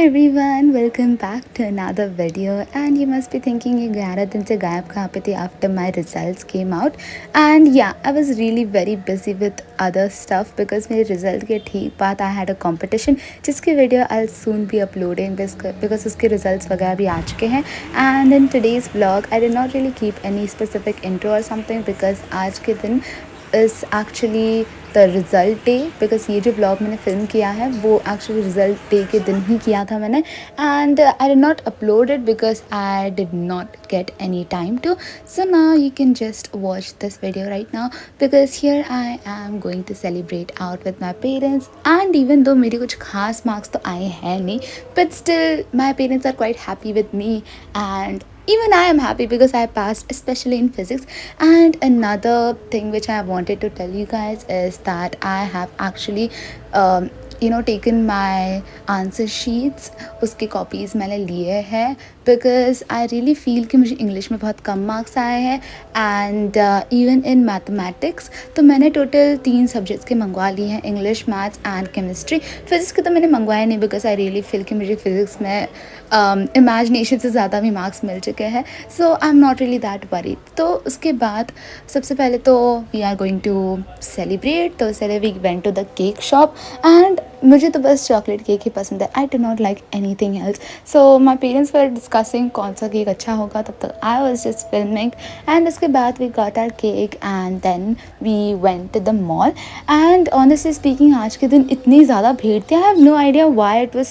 everyone, welcome back to another video. And you must be thinking ये 11 दिन से गायब कहाँ पे थी after my results came out. And yeah, I was really very busy with other stuff because मेरे result के ठीक बाद I had a competition जिसकी video I'll soon be uploading because उसके results वगैरह भी आ चुके हैं. And in today's vlog, I did not really keep any specific intro or something because आज के दिन is actually the result day because ये जो ब्लॉग मैंने फिल्म किया है वो एक्चुअली रिज़ल्ट डे के दिन ही किया था मैंने and I did not upload it because I did not get any time to so now you can just watch this video right now because here I am going to celebrate out with my parents and even though मेरे कुछ खास marks तो आए हैं नहीं but still my parents are quite happy with me and even I am happy because I passed, especially in physics. And another thing which I wanted to tell you guys is that I have actually taken my answer sheets, उसके copies मैंने लिए हैं because I really feel कि मुझे English में बहुत कम marks आए हैं and even in mathematics तो मैंने total 3 subjects के मंगवा लिए हैं English, Maths and Chemistry. Physics के तो मैंने मंगवाए नहीं because I really feel कि मुझे physics में इमेजिनेशन से ज़्यादा भी मार्क्स मिल चुके हैं so I am not really that worried. तो उसके बाद सबसे पहले तो we are going to celebrate तो इसलिए we went to the cake shop and मुझे तो बस चॉकलेट केक ही पसंद है. I do not like anything else. So my parents were discussing कौन सा केक अच्छा होगा तब तक I was just filming and उसके बाद we got our cake and then we went to the mall and honestly speaking आज के दिन इतनी ज़्यादा भीड़ थी. I have no idea why it was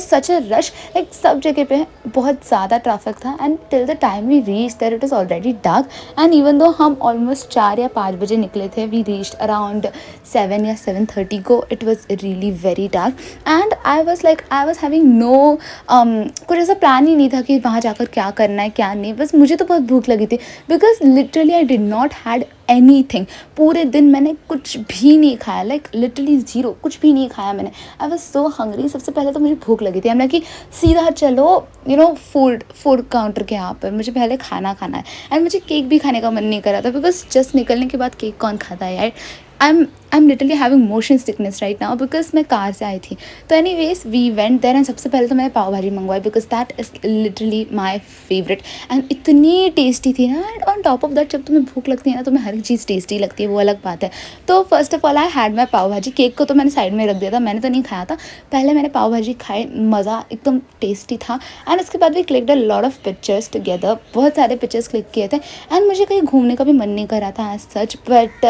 such a rush. Like सब जगह पे बहुत ज़्यादा ट्रैफिक था and till the time we reach there it is already dark and even though हम ऑलमोस्ट 4 या 5 बजे निकले थे वी रीच्ड अराउंड 7 या 7:30 को. It was really very dark and I was having no कुछ ऐसा प्लान ही नहीं था कि वहाँ जाकर क्या करना है क्या नहीं. बस मुझे तो बहुत भूख लगी थी because literally I did not had anything. पूरे दिन मैंने कुछ भी नहीं खाया लाइक लिटरली ज़ीरो कुछ भी नहीं खाया मैंने. I was so hungry. सबसे पहले तो मुझे भूख लगी थी. हमने कि सीधा चलो फूड काउंटर के यहाँ पर मुझे पहले खाना खाना है एंड मुझे केक भी खाने का मन नहीं कर रहा था बिकॉज जस्ट निकलने के बाद केक कौन खाता है यार. I am literally having motion sickness right now because मैं कार से आई थी. तो anyways we went there and सबसे पहले तो मैंने पाव भाजी मंगवाई because that is literally my favourite and इतनी टेस्टी थी ना. And on top of that जब तुम्हें भूख लगती है ना तुम्हें हर एक चीज़ टेस्टी लगती है वो अलग बात है. तो first of all I had my pav bhaji. Cake को तो मैंने साइड में रख दिया था मैंने तो नहीं खाया था. पहले मैंने पाव भाजी खाई मज़ा एकदम टेस्टी था एंड उसके बाद भी clicked a lot of pictures together. बहुत सारे पिक्चर्स क्लिक किए थे एंड मुझे कहीं घूमने का भी मन नहीं कर रहा था एज सच बट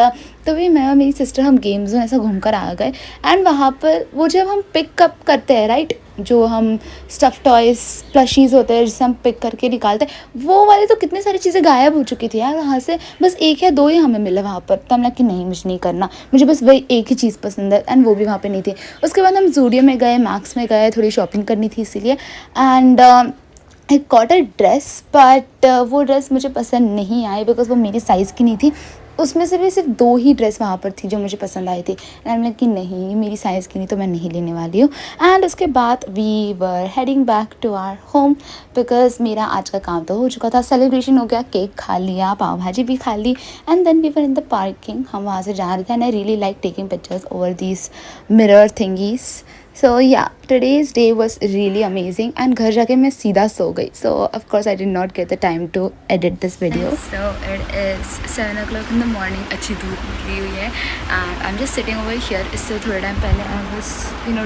तो भी मैं और मेरी सिस्टर हम गेम जोन ऐसा घूम कर आ गए एंड वहाँ पर वो जब हम पिकअप करते हैं राइट जो हम स्टफ़ टॉयज़ प्लशीज़ होते हैं जिसे हम पिक करके निकालते हैं वो वाले तो कितनी सारी चीज़ें गायब हो चुकी थी यार वहाँ से. बस 1 या 2 ही हमें मिले वहाँ पर. तो हमने कि नहीं मुझे नहीं करना मुझे बस वही एक ही चीज़ पसंद है एंड वो भी वहाँ पे नहीं थी. उसके बाद हम ज़ूडियो में गए मैक्स में गए थोड़ी शॉपिंग करनी थी इसीलिए and I got a dress but वो ड्रेस मुझे पसंद नहीं आई बिकॉज वो मेरी साइज़ की नहीं थी. उसमें से भी सिर्फ 2 ही ड्रेस वहाँ पर थी जो मुझे पसंद आई थी एंड मैं कि नहीं मेरी साइज़ की नहीं तो मैं नहीं लेने वाली हूँ. एंड उसके बाद we were heading back to our home because मेरा आज का काम तो हो चुका था. सेलिब्रेशन हो गया केक खा लिया पाव भाजी भी खा ली and then we were in the parking. हम वहाँ से जा रहे थे and I really like taking pictures over these mirror thingies. So yeah, today's day was really amazing and घर जाके मैं सीधा सो गई. So of course I did not get the time to edit this video. So it is 7 o'clock in the morning. अच्छी धूप निकली हुई है and I'm just sitting over here. इससे थोड़ा टाइम पहले I was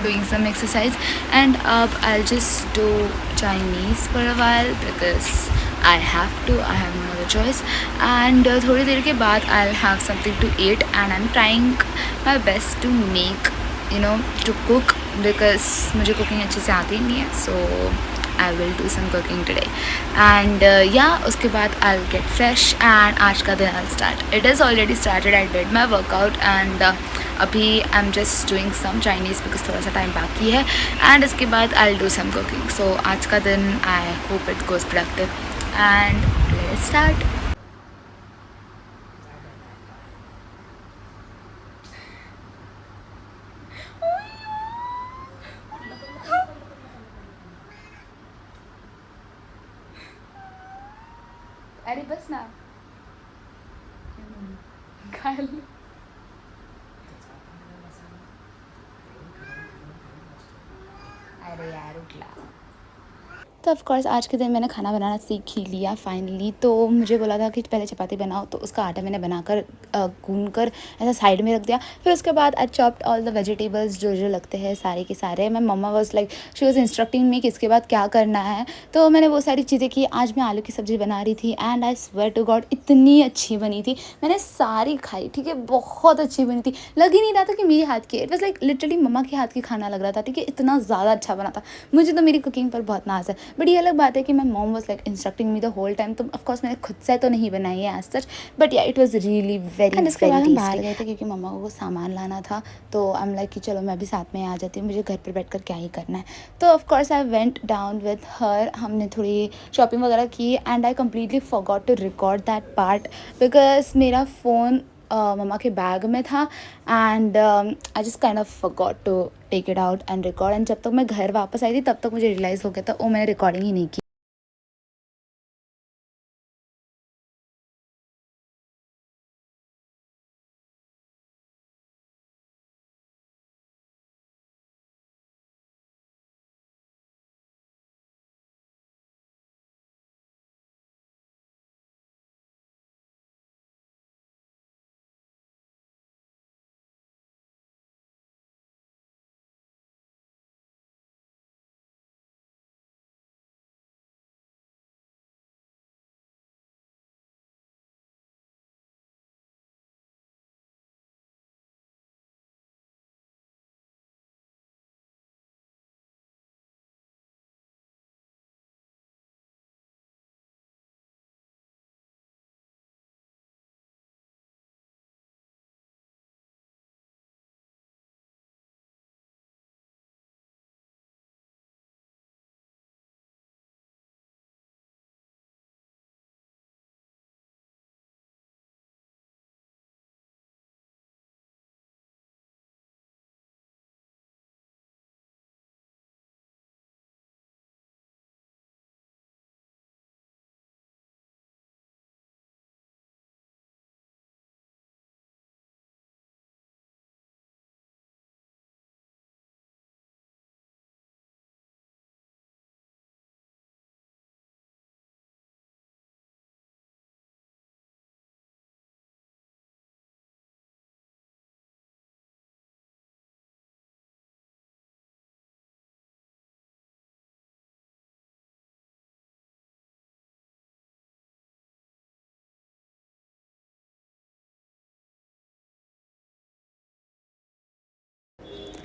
doing some exercise and अब I'll just do Chinese for a while because I have to. I have no other choice. And थोड़ी देर के बाद I'll have something to eat and I'm trying my best to make to cook because मुझे cooking अच्छे से आती नहीं है. So I will do some cooking today and yeah उसके बाद I will get fresh and आज का दिन I start. It is already started. I did my workout and अभी I am just doing some Chinese because थोड़ा सा time बाकी है एंड उसके बाद I will do some cooking. So आज का दिन I hope it goes productive and let's start. अरे बस ना खाल अरे यार उठला। तो ऑफ कोर्स आज के दिन मैंने खाना बनाना सीख ही लिया फाइनली। तो मुझे बोला था कि पहले चपाती बनाओ, तो उसका आटा मैंने बनाकर गूंद कर ऐसा साइड में रख दिया। फिर उसके बाद I chopped all the vegetables जो जो लगते हैं सारे के सारे। मैं मम्मा was like she was instructing me कि इसके बाद क्या करना है। तो मैंने वो सारी चीज़ें की। आज मैं आलू की सब्ज़ी बना रही थी and I swear to God इतनी अच्छी बनी थी। मैंने सारी खाई, ठीक है, बहुत अच्छी बनी थी। लग ही नहीं रहा था कि मेरे हाथ की, इट वॉज लाइक लिटरली मम्मा के हाथ की खाना लग रहा था, ठीक है, इतना ज़्यादा अच्छा बना था। मुझे तो मेरी कुकिंग पर बहुत नाज है, बट ये अलग बात है कि मैं mom was like instructing me the whole time. तो ऑफकोर्स मैंने खुद से तो नहीं बनाई है as such, but yeah it was really very एंड इसके बाद हम बाहर गए थे क्योंकि मम्मा को सामान लाना था। तो आई एम लाइक कि चलो मैं भी साथ में आ जाती हूँ, मुझे घर पर बैठ कर क्या ही करना है। तो of course I went down with her. हमने थोड़ी शॉपिंग वगैरह की and I completely forgot to record that part because मेरा फ़ोन मम्मा के बैग में था and I just kind of forgot to take it out and record. And जब तक मैं घर वापस आई थी तब तक मुझे रियलाइज़ हो गया था, ओ मैंने रिकॉर्डिंग ही नहीं की।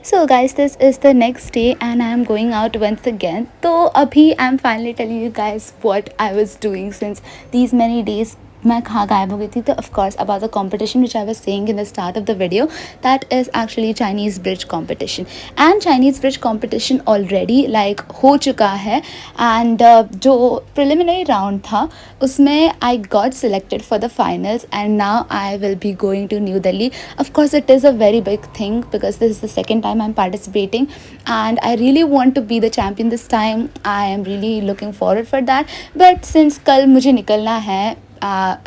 So guys, this is the next day and I am going out once again. तो अभी I am finally telling you guys what I was doing since these many days. मैं कहाँ गायब हो गई थी? तो of course about the competition which I was saying in the start of the video, that is actually Chinese bridge competition. And Chinese bridge competition already like हो चुका है and जो preliminary round था उसमें I got selected for the finals and now I will be going to New Delhi. Of course it is a very big thing because this is the second time I'm participating and I really want to be the champion this time. I am really looking forward for that. But since कल मुझे निकलना है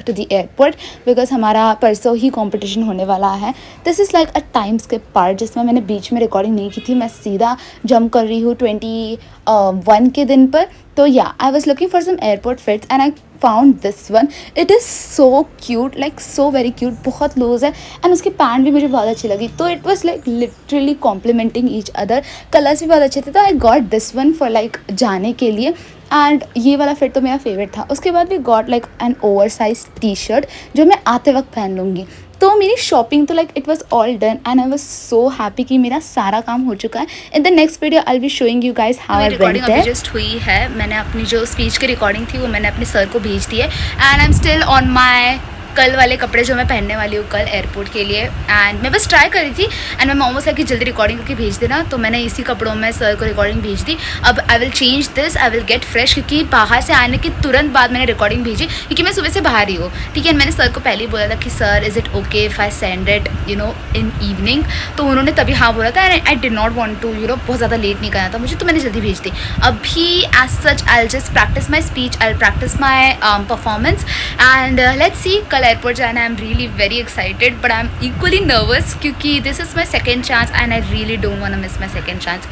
to the airport because हमारा परसों ही competition होने वाला है, this is like a time skip part जिसमें मैंने बीच में रिकॉर्डिंग नहीं की थी। मैं सीधा जंप कर रही हूँ 21 के दिन पर। तो yeah I was looking for some airport fits and I found this one. It is so cute, like so very cute, बहुत लूज है एंड उसकी पैंट भी मुझे बहुत अच्छी लगी। तो it was like literally complementing each other. Colours भी बहुत अच्छे थे, तो I got this one for like जाने के लिए एंड ये वाला फिट तो मेरा फेवरेट था। उसके बाद भी got like an over size T shirt जो मैं आते वक्त पहन लूँगी। तो मेरी शॉपिंग तो like it was all done and I was so happy कि मेरा सारा काम हो चुका है। In the next video I will be showing you guys how I recording अभी जस्ट हुई है। मैंने अपनी जो स्पीच की रिकॉर्डिंग थी वो मैंने अपने सर को भेज दी है and I am still on my कल वाले कपड़े जो मैं पहनने वाली हूँ कल एयरपोर्ट के लिए। एंड मैं बस ट्राई करी थी एंड मैं मोमो से कि जल्दी रिकॉर्डिंग करके भेज देना, तो मैंने इसी कपड़ों में सर को रिकॉर्डिंग भेज दी। अब I will change this, I will get fresh, क्योंकि बाहर से आने के तुरंत बाद मैंने रिकॉर्डिंग भेजी क्योंकि मैं सुबह से बाहर ही हूँ, ठीक है। मैंने सर को पहले ही बोला था कि sir is it okay if I send it in evening, तो उन्होंने तभी हाँ बोला था and I did not want to बहुत ज़्यादा लेट नहीं करना था मुझे, तो मैंने जल्दी भेज दी। अभी as such I just practice my speech, I practice my performance and let's see कल एयरपोर्ट जाना है। I am really very excited but I am equally nervous क्योंकि this is my second chance and I really don't want to miss my second chance.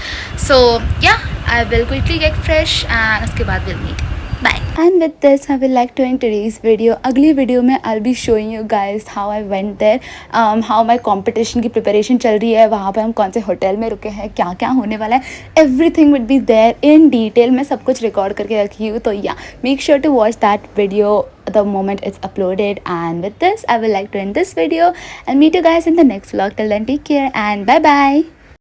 So yeah I will quickly get fresh and उसके बाद will meet. Bye. And with this, I will like to end today's video. अगली video में I'll be showing you guys how I went there, how my competition की preparation चल रही है, वहाँ पे हम कौन से होटल में रुके हैं, क्या क्या होने वाला है, everything would be there in detail. मैं सब कुछ रिकॉर्ड करके रखी हूँ, तो yeah, make sure to watch that video the moment it's uploaded. And with this, I will like to end this video and meet you guys in the next vlog. Till then, take care and bye bye.